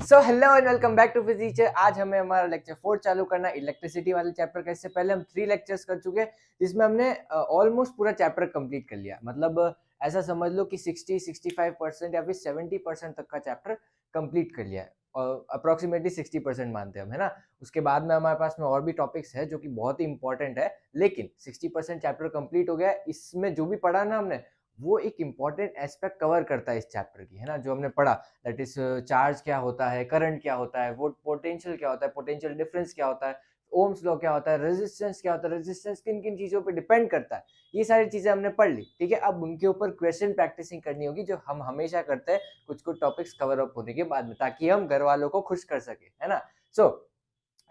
So hello and welcome back to physics. आज हमें हमारा लेक्चर 4 चालू करना है इलेक्ट्रिसिटी वाले चैप्टर का। इससे पहले हम 3 लेक्चर्स कर चुके हैं जिसमें हमने ऑलमोस्ट पूरा चैप्टर कंप्लीट कर लिया। मतलब ऐसा समझ लो कि 60-65% या फिर 70% तक का चैप्टर कंप्लीट कर लिया है और अप्रोक्सीमेटली 60% मानते हैं हम, है ना। उसके बाद में हमारे पास में और भी टॉपिक्स है जो कि बहुत ही इंपॉर्टेंट है, लेकिन 60% चैप्टर कंप्लीट हो गया है। इसमें जो भी पढ़ा ना हमने, वो एक इम्पॉर्टेंट एस्पेक्ट कवर करता है इस चैप्टर की, है ना। जो हमने पढ़ा दैट इज चार्ज क्या होता है, करंट क्या होता है, वो पोटेंशियल क्या होता है, पोटेंशियल डिफरेंस क्या होता है, ओम्स लॉ क्या होता है, रेजिस्टेंस क्या होता है, रेजिस्टेंस किन किन चीजों पे डिपेंड करता है, ये सारी चीजें हमने पढ़ ली। ठीक है, अब उनके ऊपर क्वेश्चन प्रैक्टिसिंग करनी होगी जो हम हमेशा करते हैं कुछ कुछ टॉपिक्स कवर अप होने के बाद में, ताकि हम घर वालों को खुश कर सके, है ना। सो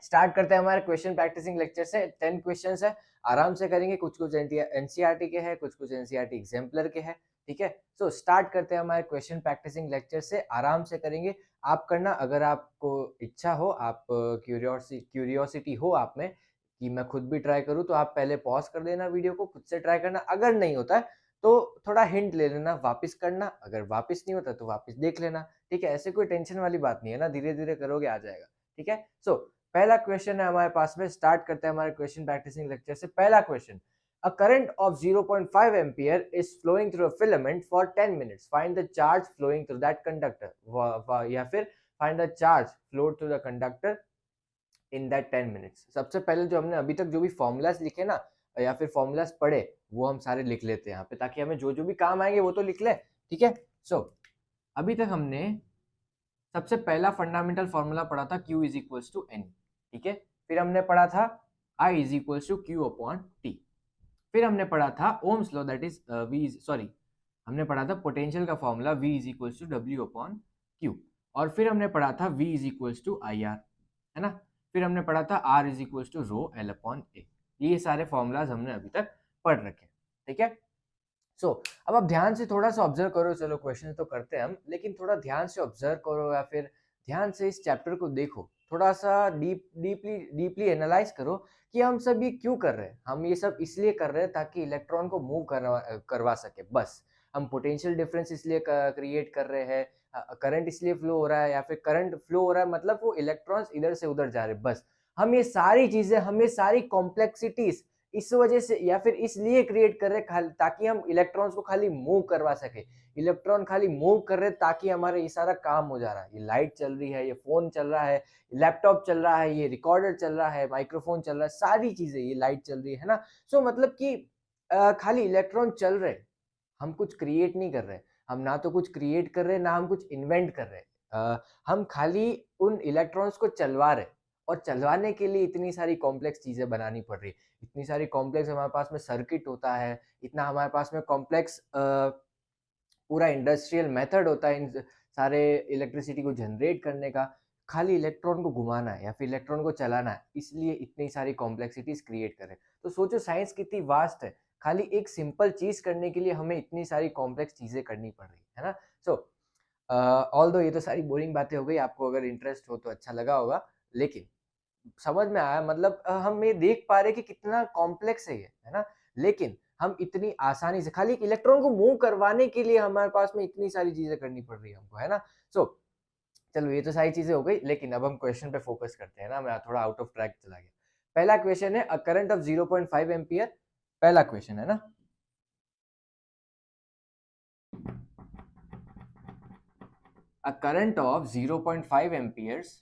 स्टार्ट करते हैं हमारे क्वेश्चन प्रैक्टिसिंग लेक्चर से। 10 क्वेश्चंस है, आराम से करेंगे। कुछ कुछ एनसीईआरटी के हैं, कुछ कुछ एनसीईआरटी एग्जाम्पलर के हैं। ठीक है, सो स्टार्ट करते हैं हमारे क्वेश्चन प्रैक्टिसिंग लेक्चर से। आराम से करेंगे। आप करना, अगर आपको इच्छा हो, आप क्यूरियोसिटी हो आप में कि मैं खुद भी ट्राई करूं, तो आप पहले पॉज कर देना वीडियो को, खुद से ट्राई करना। अगर नहीं होता है तो थोड़ा हिंट ले लेना, वापस करना। अगर वापस नहीं होता तो वापस देख लेना। ठीक है, ऐसे कोई टेंशन वाली बात नहीं है ना, धीरे धीरे करोगे आ जाएगा। ठीक है, सो पहला क्वेश्चन है हमारे पास में। स्टार्ट करते हैं हमारे क्वेश्चन प्रैक्टिसिंग लेक्चर से। पहला question, a current of 0.5 ampere is flowing through a filament for 10 minutes, find the charge flowing through that conductor, या फिर find the charge flowed through the conductor in that 10 minutes। सबसे पहले जो हमने अभी तक जो भी फॉर्मूलाज लिखे ना, या फिर फॉर्मूलाज पढ़े, वो हम सारे लिख लेते हैं यहाँ पे, ताकि हमें जो जो भी काम आएंगे वो तो लिख ले। ठीक है, सो अभी तक हमने सबसे पहला फंडामेंटल फॉर्मूला पढ़ा था Q is equals to N. ठीक है, फिर हमने पढ़ा था I is equals to Q upon T. फिर हमने पढ़ा था ओम्स लॉ, दैट इज हमने पढ़ा था पोटेंशियल का formula V is equals to W upon Q. और फिर हमने पढ़ा था V is equals to I R, है ना। फिर हमने पढ़ा था R is equals to rho L upon A. ये सारे फॉर्मूलाज हमने अभी तक पढ़ रखे। ठीक है, सो अब आप ध्यान से थोड़ा सा ऑब्जर्व करो। चलो क्वेश्चन तो करते हैं हम, लेकिन थोड़ा ध्यान से ऑब्जर्व करो, या फिर ध्यान से इस चैप्टर को देखो। थोड़ा सा डीपली एनालाइज करो कि हम सब ये क्यों कर रहे हैं। हम ये सब इसलिए कर रहे हैं ताकि इलेक्ट्रॉन को मूव करवा सके, बस। हम पोटेंशियल डिफरेंस इसलिए क्रिएट कर रहे हैं, करंट इसलिए फ्लो हो रहा है, या फिर करंट फ्लो हो रहा है मतलब वो इलेक्ट्रॉन्स इधर से उधर जा रहे हैं, बस। हम ये सारी चीजें, हम ये सारी कॉम्प्लेक्सिटीज इस वजह से या फिर इसलिए क्रिएट कर रहे हैं ताकि हम इलेक्ट्रॉन्स को खाली मूव करवा सके। इलेक्ट्रॉन खाली मूव कर रहे ताकि हमारा ये सारा काम हो जा रहा है। ये लाइट चल रही है, ये फोन चल रहा है, लैपटॉप चल रहा है, ये रिकॉर्डर चल रहा है, माइक्रोफोन चल रहा है, सारी चीजें, ये लाइट चल रही है ना। सो मतलब कि खाली इलेक्ट्रॉन चल रहे, हम कुछ क्रिएट नहीं कर रहे। हम ना तो कुछ क्रिएट कर रहे, ना हम कुछ इन्वेंट कर रहे। हम खाली उन इलेक्ट्रॉन्स को चलवा रहे, और चलवाने के लिए इतनी सारी कॉम्प्लेक्स चीजें बनानी पड़ रही है। इतनी सारी कॉम्प्लेक्स हमारे पास में सर्किट होता है, इतना हमारे पास में कॉम्प्लेक्स पूरा इंडस्ट्रियल मेथड होता है इन सारे इलेक्ट्रिसिटी को जनरेट करने का। खाली इलेक्ट्रॉन को घुमाना है या फिर इलेक्ट्रॉन को चलाना है, इसलिए इतनी सारी कॉम्प्लेक्सिटीज क्रिएट करें। तो सोचो साइंस कितनी वास्ट है, खाली एक सिंपल चीज करने के लिए हमें इतनी सारी कॉम्प्लेक्स चीजें करनी पड़ रही है ना। सो ऑल्दो ये तो सारी बोरिंग बातें हो गई, आपको अगर इंटरेस्ट हो तो अच्छा लगा होगा, लेकिन समझ में आया। मतलब हम ये देख पा रहे कि कितना कॉम्प्लेक्स है ये, है ना। लेकिन हम इतनी आसानी से खाली एक इलेक्ट्रॉन को मूव करवाने के लिए हमारे पास में इतनी सारी चीजें करनी पड़ रही है हमको, है ना। सो चलो ये तो सारी चीजें हो गई, लेकिन अब हम क्वेश्चन पे फोकस करते हैं ना। मैं थोड़ा आउट ऑफ ट्रैक चला गया। पहला क्वेश्चन है, अ करंट ऑफ 0.5 एम्पियर। पहला क्वेश्चन है ना, a current of 0.5 amperes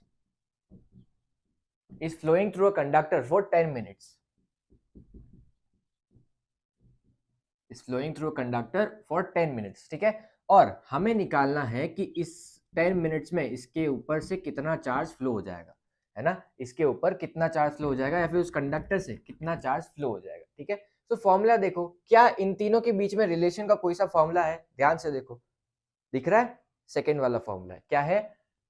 is flowing through a conductor for 10 minutes, is flowing through a conductor for 10 minutes। ठीक है, और हमें निकालना है कि इस 10 मिनट्स में इसके ऊपर से कितना चार्ज फ्लो हो जाएगा, है ना। इसके ऊपर कितना चार्ज फ्लो हो जाएगा, या फिर उस कंडक्टर से कितना चार्ज फ्लो हो जाएगा। ठीक है, तो फॉर्मूला देखो, क्या इन तीनों के बीच में रिलेशन का कोई सा फॉर्मूला है? ध्यान से देखो, दिख रहा है? सेकेंड वाला फॉर्मूला है, क्या है?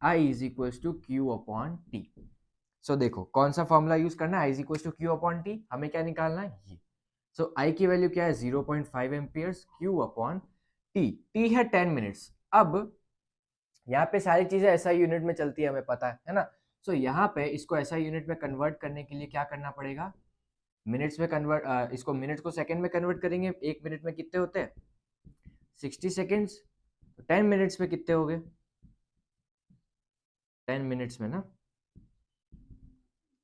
I is equal to Q upon T. So देखो कौन सा फॉर्मूला यूज करना है, I is equal to Q upon T. हमें क्या निकालना है? ये। सो I की वैल्यू क्या है? 0.5 amperes, Q upon T. T है 10 मिनट्स। अब यहाँ पे सारी चीजें एसआई यूनिट में चलती है, हमें पता है ना। सो यहाँ पे इसको एसआई यूनिट में कन्वर्ट करने के लिए क्या करना पड़ेगा? मिनट्स में कन्वर्ट, इसको मिनट्स को सेकंड में कन्वर्ट करेंगे। एक मिनट में कितने होते हैं? 60 सेकेंड्स। 10 मिनट्स में कितने हो गए? 10 मिनट्स में ना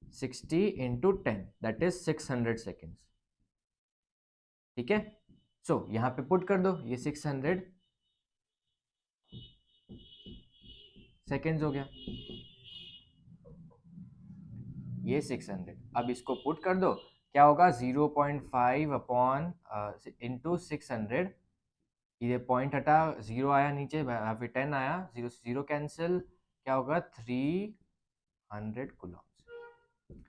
60 इंटू 10 दैट इज 600 सेकेंड्स। ठीक है, सो यहाँ पे पुट कर दो, ये 600 सेकेंड्स हो गया, ये 600। अब इसको पुट कर दो, क्या होगा 0.5 अपॉन इंटू 600, ये पॉइंट हटा, 0 आया नीचे, यहाँ पे 10 आया, 0 0 कैंसिल, क्या होगा 300 कूलम्स।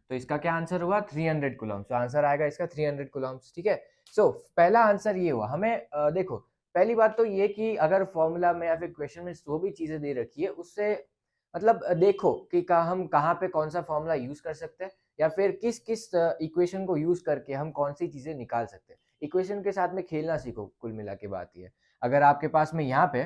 तो इसका क्या आंसर हुआ 300 कूलम्स। तो आंसर आएगा इसका 300 कूलम्स। ठीक है, सो पहला आंसर ये हुआ। हमें देखो पहली बात तो ये कि अगर फॉर्मूला में या फिर क्वेश्चन में जो भी चीजें दे रखी है उससे मतलब देखो कि हम कहाँ पे कौन सा फॉर्मूला यूज कर सकते हैं, या फिर किस किस इक्वेशन को यूज करके हम कौन सी चीजें निकाल सकते हैं। इक्वेशन के साथ में खेलना सीखो, कुल मिला के बात ये। अगर आपके पास में यहाँ पे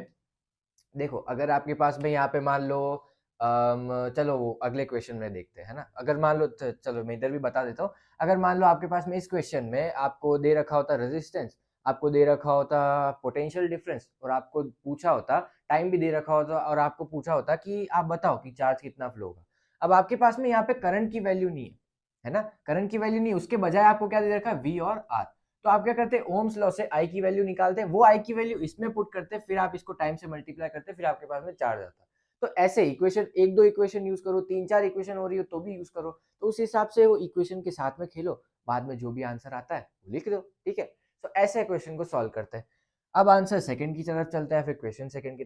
देखो, अगर आपके पास में यहाँ पे मान लो चलो वो अगले क्वेश्चन में देखते हैं, है ना। अगर मान लो चलो मैं इधर भी बता देता हूँ। अगर मान लो आपके पास में इस क्वेश्चन में आपको दे रखा होता रेजिस्टेंस, आपको दे रखा होता पोटेंशियल डिफरेंस, और आपको पूछा होता टाइम भी दे रखा होता, और आपको पूछा होता कि आप बताओ कि चार्ज कितना फ्लो होगा। अब आपके पास में यहाँ पे करंट की वैल्यू नहीं है ना, करंट की वैल्यू नहीं, उसके बजाय आपको क्या दे रखा है वी और आर। तो आप क्या करते हैं ओम्स लॉ से आई की वैल्यू निकालते हैं, वो आई की वैल्यू इसमें पुट करते हैं, फिर आप इसको टाइम से मल्टीप्लाई करते हैं, फिर आपके पास में चार्ज आता है। तो ऐसे इक्वेशन एक दो इक्वेशन यूज करो, तीन चार इक्वेशन हो रही हो तो भी यूज करो, तो उस हिसाब से वो इक्वेशन के साथ में खेलो, बाद में जो भी आंसर आता है वो लिख दो। ठीक है, तो ऐसे क्वेश्चन को सॉल्व करते हैं। अब आंसर सेकंड की तरफ चलते हैं, फिर क्वेश्चन सेकंड की।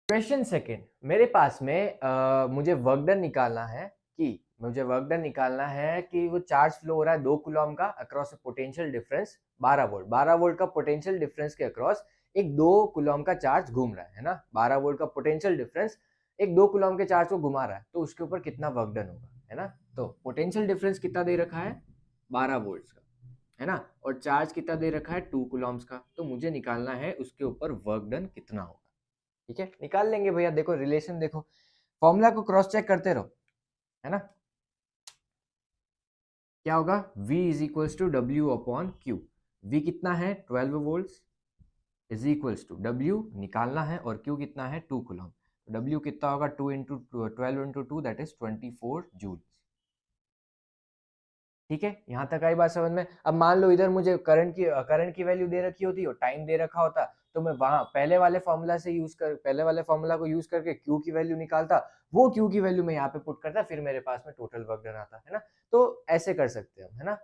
क्वेश्चन सेकंड मेरे पास में मुझे वर्क डन निकालना है कि वो चार्ज फ्लो हो रहा है 2 कूलम का across potential difference 12 volt. 12 volt का पोटेंशियल डिफरेंस के अक्रॉस एक 2 कूलम का चार्ज घूम रहा है ना। 12 वोल्ट का पोटेंशियल डिफरेंस एक 2 कूलम के चार्ज को घुमा रहा है, तो उसके ऊपर कितना वर्क डन होगा, है ना। तो पोटेंशियल डिफरेंस कितना दे रखा है 12 वोल्ट का, है ना, और चार्ज कितना दे रखा है 2 कूलम्स का। तो मुझे निकालना है उसके ऊपर वर्क डन कितना होगा। ठीक है, निकाल लेंगे भैया। देखो रिलेशन देखो, फॉर्मूला को क्रॉस चेक करते रहो, है ना। क्या होगा V is equals to W upon Q. V कितना है 12 volt is equals to W निकालना है, और Q कितना है 2 कूलम। W कितना होगा 2 into 12 into 2 that is 24 joule. ठीक है, यहाँ तक आई बात समझ में। अब मान लो इधर मुझे करंट की वैल्यू दे रखी होती और टाइम दे रखा होता, तो मैं वहां पहले वाले फॉर्मूला को यूज करके क्यू की वैल्यू निकालता, वो क्यू की वैल्यू मैं यहाँ पे पुट करता, फिर मेरे पास में टोटल वर्क डन आता, है ना। तो ऐसे कर सकते हैं हम, है ना।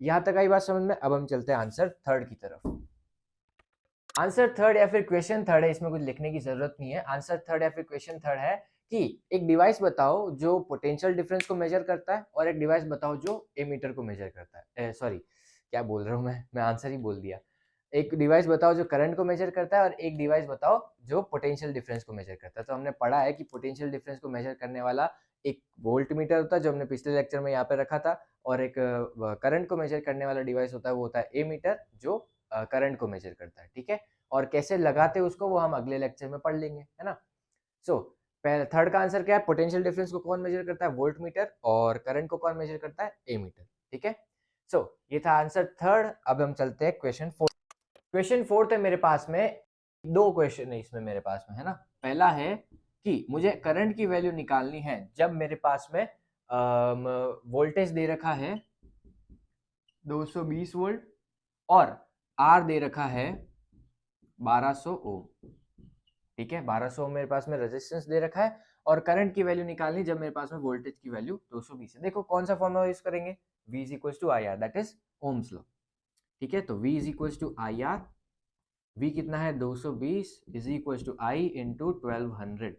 यहाँ तक आई बात समझ में। अब हम चलते हैं आंसर थर्ड की तरफ। आंसर थर्ड या फिर क्वेश्चन थर्ड है, इसमें कुछ लिखने की जरूरत नहीं है। आंसर थर्ड या फिर क्वेश्चन थर्ड है कि एक डिवाइस बताओ जो पोटेंशियल डिफरेंस को मेजर करता है, और एक डिवाइस बताओ जो एमीटर को मेजर करता है। सॉरी, क्या बोल रहा हूँ मैं आंसर ही बोल दिया। एक डिवाइस बताओ जो करंट को मेजर करता है, और एक डिवाइस बताओ जो पोटेंशियल डिफरेंस को मेजर करता है। तो हमने पढ़ा है कि पोटेंशियल डिफरेंस को मेजर करने वाला एक वोल्ट मीटर होता है, जो हमने पिछले लेक्चर में यहाँ पे रखा था, और एक करंट को मेजर करने वाला डिवाइस होता है, वो होता है ए मीटर, जो करंट को मेजर करता है। ठीक है, और कैसे लगाते उसको वो हम अगले लेक्चर में पढ़ लेंगे, है ना। सो थर्ड का आंसर क्या है, पोटेंशियल डिफरेंस को कौन मेजर करता है वोल्ट मीटर, और करंट को कौन मेजर करता है ए मीटर। ठीक है, सो ये था आंसर थर्ड। अब हम चलते हैं क्वेश्चन फोर्थ। क्वेश्चन फोर्थ है मेरे पास में, दो क्वेश्चन है इसमें मेरे पास में, है ना। पहला है कि मुझे करंट की वैल्यू निकालनी है जब मेरे पास में वोल्टेज दे रखा है 220 वोल्ट, और आर दे रखा है 1200 ओम। ठीक है, 1200 मेरे पास में रेजिस्टेंस दे रखा है, और करंट की वैल्यू निकालनी जब मेरे पास में वोल्टेज की वैल्यू 220 है। देखो कौन सा फॉर्मूला यूज करेंगे, V is equal to I R, that is Ohm's law. ठीक है, तो V is equal to I R, V कितना है 220 is equal to I into 1200,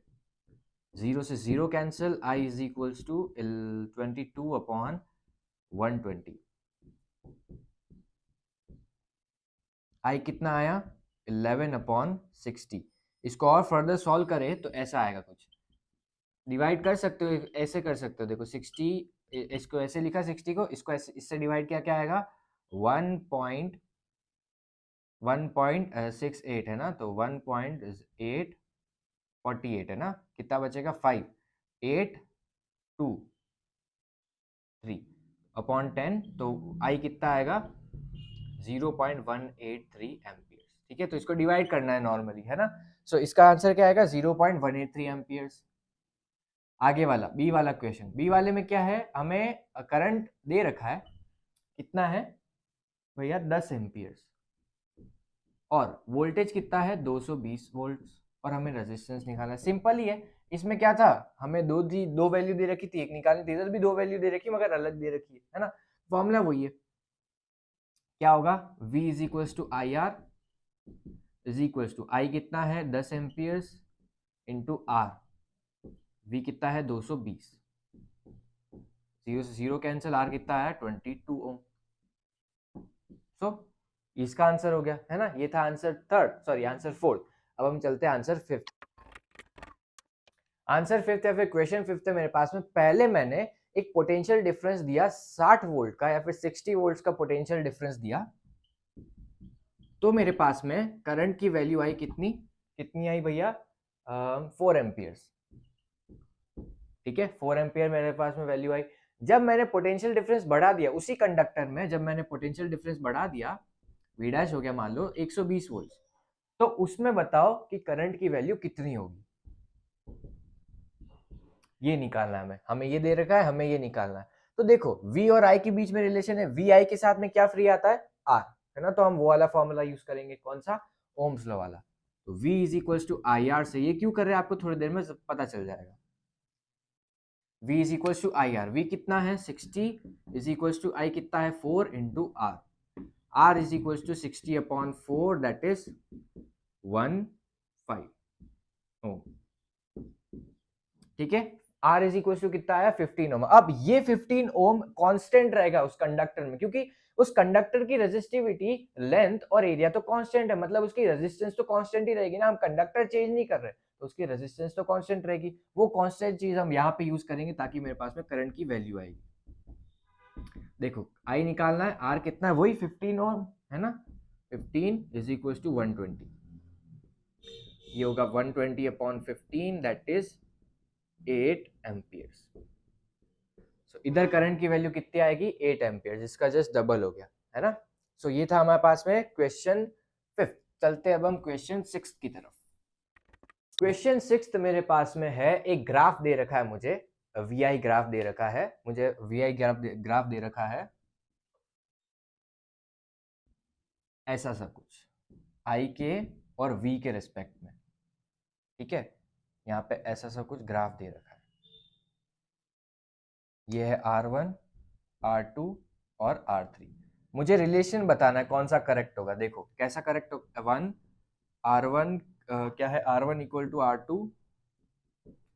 0 से 0 cancel, I is equal to 22 upon 120। I कितना आया 11 upon 60। इसको और फर्दर सॉल्व करें तो ऐसा आएगा कुछ, डिवाइड कर सकते हो, ऐसे कर सकते हो। देखो 60, इसको ऐसे लिखा 60 को, इसको ऐसे इससे डिवाइड किया, क्या आएगा 1.68 है ना, तो 1.848 है ना, कितना बचेगा 5, 8 2 3 अपॉन 10, तो आई कितना आएगा 0.183 एम्पियर्स। ठीक है, तो इसको डिवाइड करना है नॉर्मली, है ना। सो इसका आंसर क्या आएगा 0.183 एम्पियर्स। आगे वाला बी वाला क्वेश्चन, बी वाले में क्या है, हमें करंट दे रखा है, कितना है भैया 10 एम्पियर्स, और वोल्टेज कितना है 220 वोल्ट, और हमें रेजिस्टेंस निकालना है। सिंपल ही है, इसमें क्या था, हमें दो वैल्यू दे रखी थी, एक निकालनी थी, इधर भी दो वैल्यू दे रखी मगर अलग दे रखी है ना। फॉर्मूला वही है, क्या होगा, V is equals to I R is equals to I कितना है 10 एम्पियर्स इंटू आर, V कितना है 220, जीरो से जीरो कैंसिल, आर कितना है 22 ओम। सो इसका आंसर हो गया है ना, ये था आंसर आंसर फोर्थ। अब हम चलते हैं आंसर फिफ्थ। आंसर फिफ्थ या फिर क्वेश्चन फिफ्थ है मेरे पास में। पहले मैंने एक पोटेंशियल डिफरेंस दिया 60 वोल्ट का या फिर 60 वोल्ट का पोटेंशियल डिफरेंस दिया, तो मेरे पास में करंट की वैल्यू आई कितनी आई भैया, 4 एम्पियर्स। ठीक है, 4 एम्पियर मेरे पास में वैल्यू आई। जब मैंने पोटेंशियल डिफरेंस बढ़ा दिया उसी कंडक्टर में, जब मैंने पोटेंशियल डिफरेंस बढ़ा दिया, V डैश हो गया मान लो 120 वोल्ट, तो उसमें बताओ कि करंट की वैल्यू कितनी होगी, ये निकालना है हमें ये दे रखा है, हमें ये निकालना है। तो देखो V और I के बीच में रिलेशन है, V I के साथ में क्या फ्री आता है, R, है ना, तो हम वो वाला फॉर्मूला यूज करेंगे, कौन सा, ओम्स लॉ वाला। तो V is equals to I R से, ये क्यों कर रहे हैं आपको थोड़ी देर में पता चल जाएगा। V is equals to I R, V कितना है 60 इज इक्वल्स टू I कितना है 4 into R, R is equals to 60 upon 4 that is 15 ohm. ठीक है, R इज इक्वल टू कितना आया 15 ओम। अब ये 15 ओम कांस्टेंट रहेगा उस कंडक्टर में, क्योंकि उस कंडक्टर की रेजिस्टिविटी, लेंथ और एरिया तो कांस्टेंट है, मतलब उसकी रेजिस्टेंस तो कांस्टेंट ही रहेगी ना, हम कंडक्टर चेंज नहीं कर रहे, तो उसकी रेजिस्टेंस तो कांस्टेंट रहेगी। वो कांस्टेंट चीज हम यहाँ पे यूज करेंगे ताकि मेरे पास में करंट की वैल्यू आएगी। देखो आई निकालना है, R कितना है, वही 15 ओम है ना, 15 इज इक्वल टू 120, ये होगा 120 अपॉन 15 दैट इज 8 एम्पियर्स। सो इधर करंट की वैल्यू कितनी आएगी 8 एम्पियर्स, इसका जस्ट डबल हो गया है ना। सो ये था हमारे पास में क्वेश्चन फिफ्थ। चलते अब हम क्वेश्चन सिक्स्थ की तरफ। क्वेश्चन सिक्स्थ मेरे पास में है, एक ग्राफ दे रखा है मुझे, VI ग्राफ दे रखा है मुझे, VI ग्राफ दे रखा है ऐसा सा कुछ, I के और V के रिस्पेक्ट में। ठीक है, यहाँ पे ऐसा सा कुछ ग्राफ दे रखा है, ये है R1, R2 और R3। मुझे रिलेशन बताना है कौन सा करेक्ट होगा। देखो कैसा करेक्ट होगा, R1 क्या है, R1 equal to R2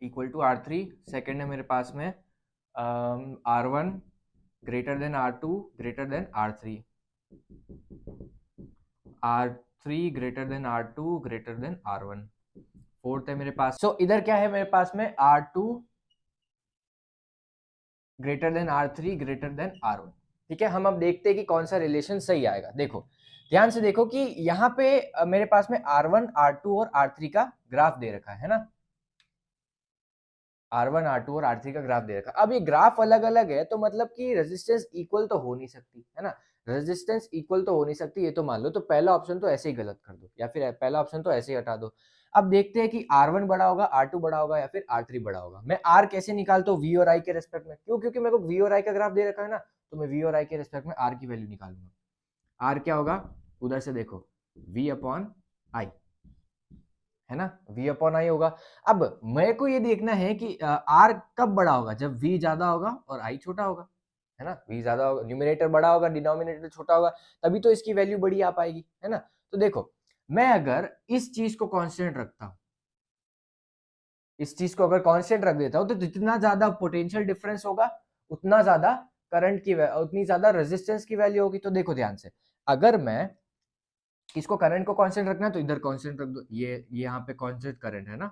equal to R3। Second है मेरे पास में R1 greater than R2 greater than R3, R3 greater than R2 greater than R1। Fourth है मेरे पास, सो इधर क्या है मेरे पास में, R2 greater than R3 greater than R1। ठीक है, हम अब देखते हैं कि कौन सा रिलेशन सही आएगा। देखो ध्यान से देखो कि यहाँ पे मेरे पास में R1, R2 और R3 का ग्राफ दे रखा है ना, R1, R2 और R3 का ग्राफ दे रखा है। अब ये ग्राफ अलग अलग है तो मतलब कि रेजिस्टेंस इक्वल तो हो नहीं सकती है ना, रेजिस्टेंस इक्वल तो हो नहीं सकती, ये तो मान लो। तो पहला ऑप्शन तो ऐसे ही गलत कर दो, या फिर पहला ऑप्शन तो ऐसे ही हटा दो। अब देखते हैं कि R1 बड़ा होगा, R2 बड़ा होगा या फिर R3 बड़ा होगा। मैं R कैसे निकालता हूँ, V और I के रेस्पेक्ट में, क्यों, क्योंकि मेरे को V और I का ग्राफ दे रखा है ना, तो मैं V और I के रेस्पेक्ट में R की वैल्यू निकालूंगा। R क्या होगा, उधर से देखो V अपॉन I है ना, V अपॉन I होगा। अब मेरे को ये देखना है कि R कब बड़ा होगा, जब V ज्यादा होगा और I छोटा होगा, है ना। V ज्यादा होगा, न्यूमरेटर बड़ा होगा, डिनोमिनेटर छोटा होगा, तभी तो इसकी वैल्यू बड़ी आ पाएगी, है ना। तो देखो मैं अगर इस चीज को कांस्टेंट रखता हूं, इस चीज को अगर कांस्टेंट रख देता हूं, तो जितना ज्यादा पोटेंशियल डिफरेंस होगा उतना ज्यादा करंट की, उतनी ज्यादा रेजिस्टेंस की वैल्यू होगी। तो देखो ध्यान से, अगर मैं इसको करंट को कांस्टेंट रखना है तो इधर कांस्टेंट रख दो, ये यहाँ पे कांस्टेंट करंट है ना।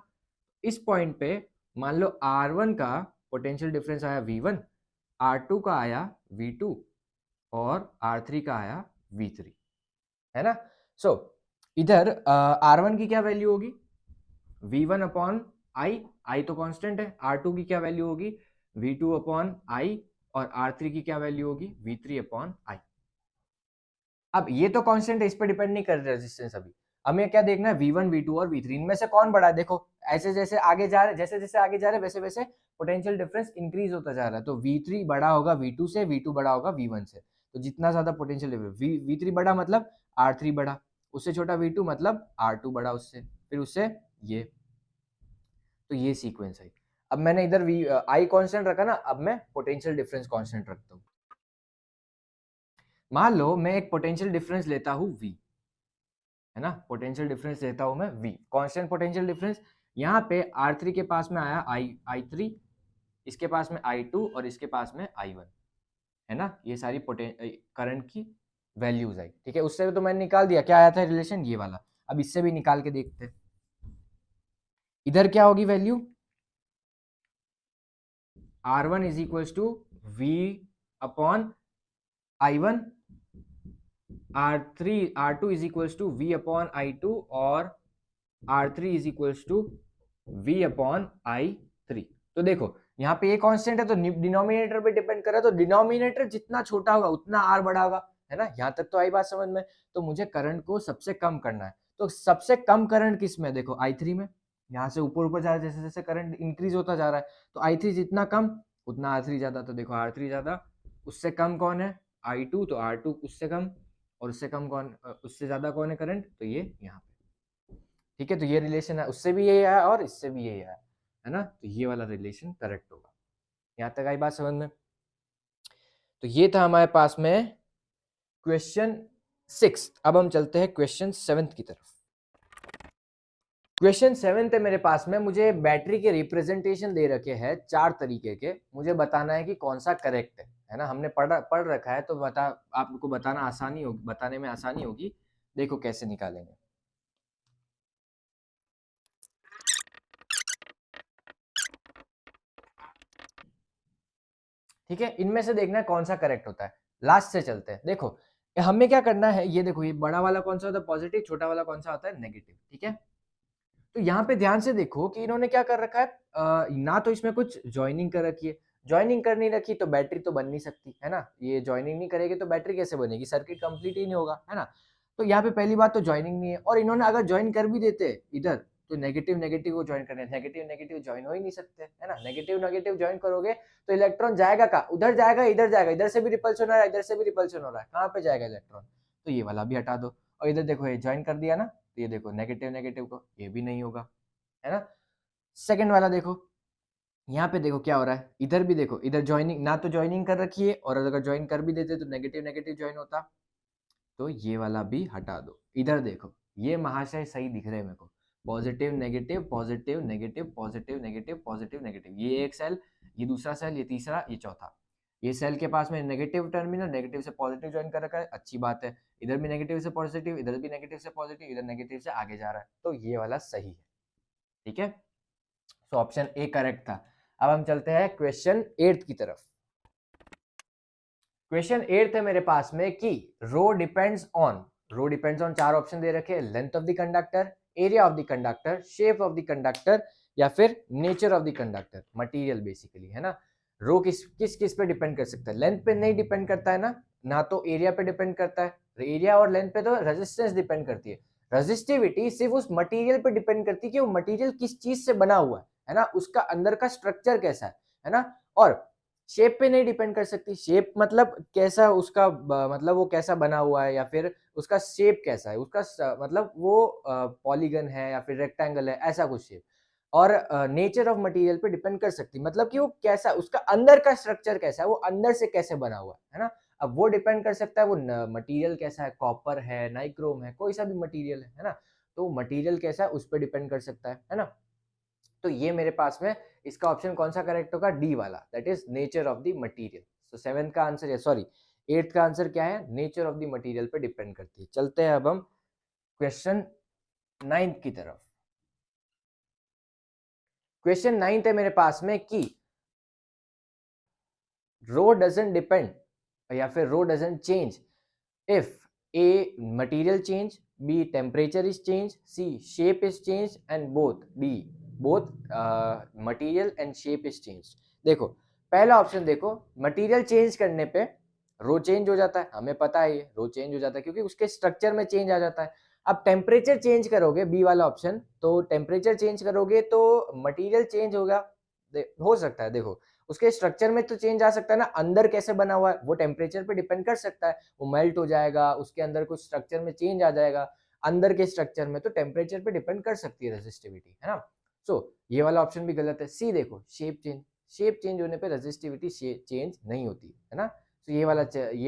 इस पॉइंट पे मान लो R1 का पोटेंशियल डिफरेंस आया V1, R2 का आया V2 और R3 का आया V3, है ना। सो इधर R1 की क्या वैल्यू होगी, V1 अपॉन I तो कांस्टेंट है। R2 की क्या वैल्यू होगी, V2 अपॉन I, और R3 की क्या वैल्यू होगी, V3 अपॉन I। अब ये तो कांस्टेंट है, इस पर डिपेंड नहीं कर रहा रेजिस्टेंस अभी। हमें क्या देखना है, V1 V2 और V3 इनमें से कौन बड़ा है। देखो ऐसे जैसे आगे जा रहे, जैसे जैसे आगे जा रहे वैसे वैसे पोटेंशियल डिफरेंस इंक्रीज होता जा रहा है। तो V3 बड़ा होगा V2 से, V2 बड़ा होगा V1 से। तो जितना ज्यादा पोटेंशियल डिफरेंस, V3 बड़ा मतलब R3 बड़ा, उससे छोटा V2 मतलब R2 बड़ा उससे, फिर उससे ये। तो ये सीक्वेंस है। अब मैंने इधर I कांस्टेंट रखा ना, अब मैं पोटेंशियल डिफरेंस कांस्टेंट रखता हूँ। मान लो मैं एक पोटेंशियल डिफरेंस लेता हूँ V, है ना, पोटेंशियल डिफरेंस लेता हूँ मैं V, कांस्टेंट पोटेंशियल डिफरेंस। यहाँ पे R3 के पास में आया I3, इसके पास में I2 और इसके पास में I1, है ना, ये सारी करंट की वैल्यूज आई। ठीक है, उससे तो मैंने निकाल दिया, क्या आया था रिलेशन, ये वाला। अब इससे भी निकाल के देखते हैं, इधर क्या होगी value, R1 is equal to V upon I1, R2 is equal to V upon I2 और R3 is equal to V upon I3। तो देखो यहाँ पे ये कांस्टेंट है तो डिनोमिनेटर पे डिपेंड कर रहा है, तो डिनोमिनेटर जितना छोटा होगा उतना R बड़ा होगा, है ना। यहाँ तक तो आई बात समझ में। तो मुझे करंट को सबसे कम करना है, तो सबसे कम करंट किस में, देखो I3 में। यहाँ से ऊपर ऊपर जा रहा है, जैसे जैसे करंट इंक्रीज होता जा रहा है, तो I3 जितना कम उतना R3 ज्यादा। तो देखो R3 ज्यादा, उससे कम कौन है I2, तो R2 उससे कम, और उससे कम कौन, उससे ज्यादा कौन है करंट, तो ये यहाँ पे। ठीक है, तो ये रिलेशन है, उससे भी यही है और इससे भी यही है ना। तो ये वाला रिलेशन करेक्ट होगा। यहाँ तक आई बात समझ में। तो ये था हमारे पास में क्वेश्चन 6। अब हम चलते हैं क्वेश्चन 7 की तरफ। क्वेश्चन 7 है मेरे पास में, मुझे बैटरी के रिप्रेजेंटेशन दे रखे हैं 4 तरीके के, मुझे बताना है कि कौन सा करेक्ट है ना। हमने पढ़ रखा है, तो आपको बताना आसानी होगी, बताने में आसानी होगी। देखो कैसे निकालेंगे। ठीक है, इनमें से देखना है कौन सा करेक्ट होता है। लास्ट से चलते हैं। देखो हमें क्या करना है, ये देखो, ये बड़ा वाला कौन सा होता है पॉजिटिव, छोटा वाला कौन सा होता है नेगेटिव। ठीक है, तो यहाँ पे ध्यान से देखो कि इन्होंने क्या कर रखा है, ना तो इसमें कुछ ज्वाइनिंग कर रखी है, ज्वाइनिंग कर नहीं रखी तो बैटरी तो बन नहीं सकती, है ना। ये ज्वाइनिंग नहीं करेगी तो बैटरी कैसे बनेगी, सर्किट कंप्लीट ही नहीं होगा, है ना। तो यहाँ पे पहली बात तो ज्वाइनिंग नहीं है, और इन्होंने अगर ज्वाइन कर भी देते इधर, तो नेगेटिव नेगेटिव को ज्वाइन करने, नेगेटिव नेगेटिव ज्वाइन हो ही नहीं सकते, है ना। नेगेटिव नेगेटिव ज्वाइन करोगे तो इलेक्ट्रॉन जाएगा कहाँ, उधर जाएगा, इधर जाएगा, इधर से भी रिपल्शन हो रहा है, इधर से भी रिपल्शन हो रहा है, कहाँ पे जाएगा इलेक्ट्रॉन। तो ये वाला भी हटा दो, और इधर देखो ये ज्वाइन कर दिया ना, तो ये देखो नेगेटिव नेगेटिव को, ये भी नहीं होगा, है ना। सेकंड वाला देखो, यहाँ पे देखो क्या हो रहा है, इधर भी देखो, इधर ज्वाइनिंग, ना तो ज्वाइनिंग कर रखी है, और अगर ज्वाइन कर भी देते तो नेगेटिव नेगेटिव ज्वाइन होता। तो ये वाला भी हटा दो। इधर देखो, ये महाशय सही दिख रहे हैं मेरे को, positive negative positive negative positive negative positive negative, ये एक सेल, ये दूसरा सेल, ये तीसरा, ये चौथा। ये सेल के पास में नेगेटिव टर्मिनल, नेगेटिव से पॉजिटिव ज्वाइन कर रखा है, अच्छी बात है। इधर भी नेगेटिव से पॉजिटिव, इधर भी नेगेटिव से पॉजिटिव, इधर नेगेटिव से आगे जा रहा है, तो ये वाला सही है। ठीक है, तो ऑप्शन ए करेक्ट था। अब हम चलते हैं क्वेश्चन 8 की तरफ। क्वेश्चन 8 है मेरे पास में कि rho depends on, rho depends on 4 option दे रखे हैं, length of the conductor, area of the conductor, shape of the conductor, या फिर nature of the conductor, material basically, है ना। रो किस किस किस पे डिपेंड कर सकता है, लेंथ पे नहीं डिपेंड करता है ना, ना तो एरिया पे डिपेंड करता है। एरिया और लेंथ पे तो रेजिस्टेंस डिपेंड करती है, रेजिस्टिविटी सिर्फ उस मटेरियल पे डिपेंड करती है कि वो मटेरियल किस चीज से बना हुआ है ना, उसका अंदर का स्ट्रक्चर कैसा है ना। और शेप पे नहीं डिपेंड कर सकती, शेप मतलब कैसा उसका मतलब वो कैसा बना हुआ है, या फिर उसका शेप कैसा है, उसका मतलब वो पॉलीगन है या फिर रेक्टेंगल है, ऐसा कुछ शेप। और नेचर ऑफ मटेरियल पे डिपेंड कर सकती, मतलब कि वो कैसा, उसका अंदर का स्ट्रक्चर कैसा है, वो अंदर से कैसे बना हुआ है ना। अब वो डिपेंड कर सकता है वो मटेरियल कैसा है, कॉपर है, नाइक्रोम है, कोई सा भी मटेरियल है ना। तो मटेरियल कैसा है उस पर डिपेंड कर सकता है ना। तो ये मेरे पास में इसका ऑप्शन कौन सा करेक्ट होगा, डी वाला, that is nature of the material. So 7 का आंसर है, सॉरी 8 का आंसर क्या है, नेचर ऑफ द मटेरियल पे डिपेंड करती है। चलते हैं अब हम क्वेश्चन 9 की तरफ। क्वेश्चन 9 है मेरे पास में कि रो डजंट डिपेंड या फिर rho doesn't change if A material change, B temperature is change, C shape is change, and both D both material and shape is change. देखो पहला ऑप्शन देखो, मटेरियल चेंज करने पे रो चेंज हो जाता है, हमें पता है ये रो चेंज हो जाता है क्योंकि उसके स्ट्रक्चर में चेंज आ जाता है। अब टेम्परेचर चेंज करोगे, बी वाला ऑप्शन, तो टेम्परेचर चेंज करोगे तो मटेरियल चेंज होगा, हो सकता है, देखो उसके स्ट्रक्चर में तो चेंज आ सकता है ना, अंदर कैसे बना हुआ है वो टेम्परेचर पे डिपेंड कर सकता है, वो मेल्ट हो जाएगा, उसके अंदर कुछ स्ट्रक्चर में चेंज आ जाएगा, अंदर के स्ट्रक्चर में, तो टेम्परेचर पे डिपेंड कर सकती है रेजिस्टिविटी, है ना। सो ये वाला ऑप्शन भी गलत है। सी देखो, शेप चेंज, शेप चेंज होने पे रेजिस्टिविटी चेंज नहीं होती है ना, तो ये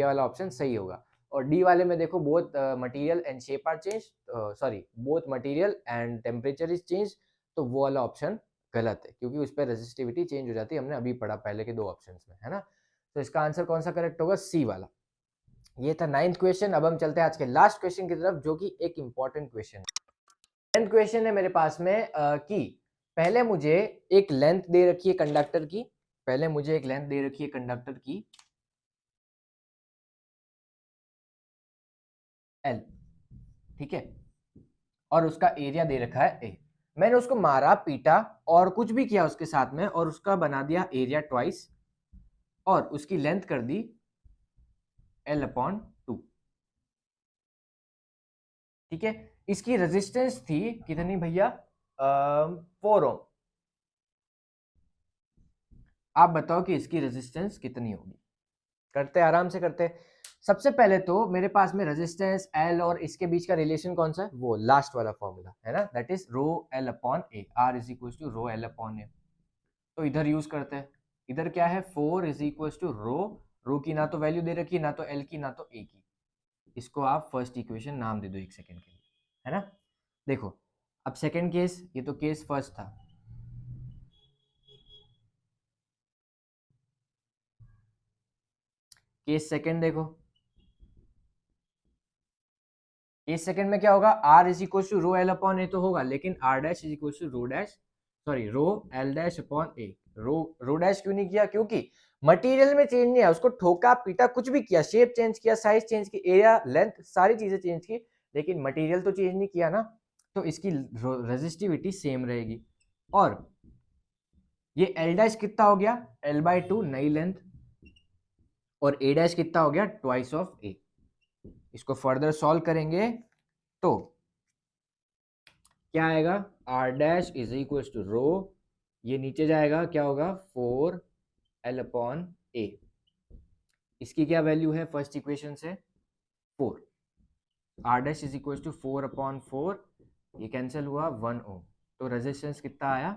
वाला ऑप्शन सही होगा। और डी वाले में देखो, both material and shape are change, sorry both material and temperature is change, तो वो वाला ऑप्शन गलत है, क्योंकि उस पर रेजिस्टिविटी चेंज हो जाती है, हमने अभी पढ़ा पहले के 2 ऑप्शंस में, है ना। तो इसका आंसर कौन सा करेक्ट होगा? सी वाला। ये था 9th क्वेश्चन। अब हम चलते हैं आज के लास्ट क्वेश्चन की तरफ, जो कि एक इंपॉर्टेंट क्वेश्चन है। 10th क्वेश्चन है मेरे पास में कि पहले मुझे एक लेंथ दे रखी है कंडक्टर की, पहले मुझे एक लेंथ दे रखी है कंडक्टर की L, ठीक है, और उसका एरिया दे रखा है A। मैंने उसको मारा, पीटा और कुछ भी किया उसके साथ में, और उसका बना दिया एरिया ट्वाइस, और उसकी लेंथ कर दी L/2, ठीक है। इसकी रेजिस्टेंस थी कितनी भैया? 4 ओम। आप बताओ कि इसकी रेजिस्टेंस कितनी होगी। करते आराम से करते। सबसे पहले तो मेरे पास में रेजिस्टेंस L और इसके बीच का रिलेशन कौन सा है? वो लास्ट वाला फॉर्मूला है ना, that is rho L/A, R is equal to rho L/A। तो इधर यूज करते हैं। इधर क्या है? 4 इज इक्वल टू रो की ना तो वैल्यू दे रखी, ना तो L की, ना तो A की। इसको आप फर्स्ट इक्वेशन नाम दे दो 1 सेकेंड के लिए, है ना। देखो अब सेकेंड केस, ये तो केस फर्स्ट था। केस सेकेंड देखो, केस सेकेंड में क्या होगा? R is equal to rho L/A तो होगा, लेकिन R dash is equal to rho dash, sorry rho L dash upon A। Rho dash क्यों नहीं किया? क्योंकि मटेरियल में चेंज नहीं है, उसको ठोका पीटा कुछ भी किया, शेप चेंज किया, साइज चेंज की, एरिया लेंथ सारी चीजें चेंज की, लेकिन मटेरियल तो चेंज नहीं किया ना, तो इसकी रेजिस्टिविटी सेम रहेगी। और ये L डैश कितना हो गया? L/2 नई लेंथ, और A डैश कितना हो गया? Twice of A। इसको फर्दर सॉल्व करेंगे तो क्या आएगा? R dash is equal to rho, ये नीचे जाएगा, क्या होगा? 4L/A। इसकी क्या वैल्यू है फर्स्ट इक्वेशन से? 4। R dash is equal to 4/4, ये कैंसिल हुआ, 1 ओम। तो रेजिस्टेंस कितना आया?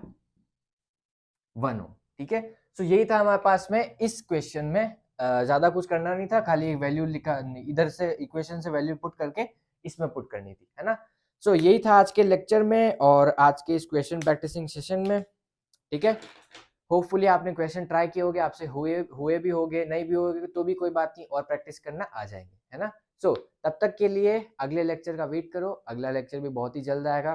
1 ओम, ठीक है। सो यही था हमारे पास में इस क्वेश्चन में। ज्यादा कुछ करना नहीं था, खाली वैल्यू लिखा, इधर से इक्वेशन से वैल्यू पुट करके इसमें पुट करनी थी, है ना। सो यही था आज के लेक्चर में और आज के इस क्वेश्चन प्रैक्टिसिंग सेशन में, ठीक है। होपफुली आपने क्वेश्चन ट्राई किए होंगे, आपसे हुए भी होंगे, नहीं भी होंगे तो भी कोई बात नहीं, और प्रैक्टिस करना आ जाएंगे, है ना। सो तब तक के लिए अगले लेक्चर का वेट करो, अगला लेक्चर भी बहुत ही जल्द आएगा,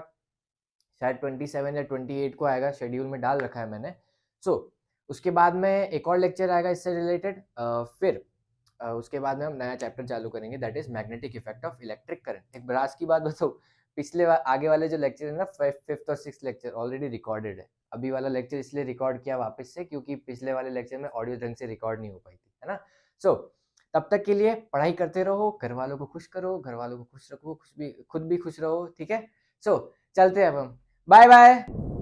शायद 27 या 28 को आएगा, शेड्यूल में डाल रखा है मैंने। सो उसके बाद में एक और लेक्चर आएगा इससे रिलेटेड, फिर उसके बाद में हम नया चैप्टर चालू करेंगे, that is magnetic effect of electric current. एक ब्रास की बात बताओ, आगे वाले जो लेक्चर है ना, 5th और 6th लेक्चर ऑलरेडी रिकॉर्डेड है। अभी वाला लेक्चर इसलिए रिकॉर्ड किया वापस से, क्योंकि पिछले वाले लेक्चर में ऑडियो ढंग से रिकॉर्ड नहीं हो पाई थी, है ना। सो तब तक के लिए पढ़ाई करते रहो, घर वालों को खुश करो, घर वालों को खुश रखो, खुद भी खुश रहो, ठीक है। सो चलते हैं अब हम, बाय बाय।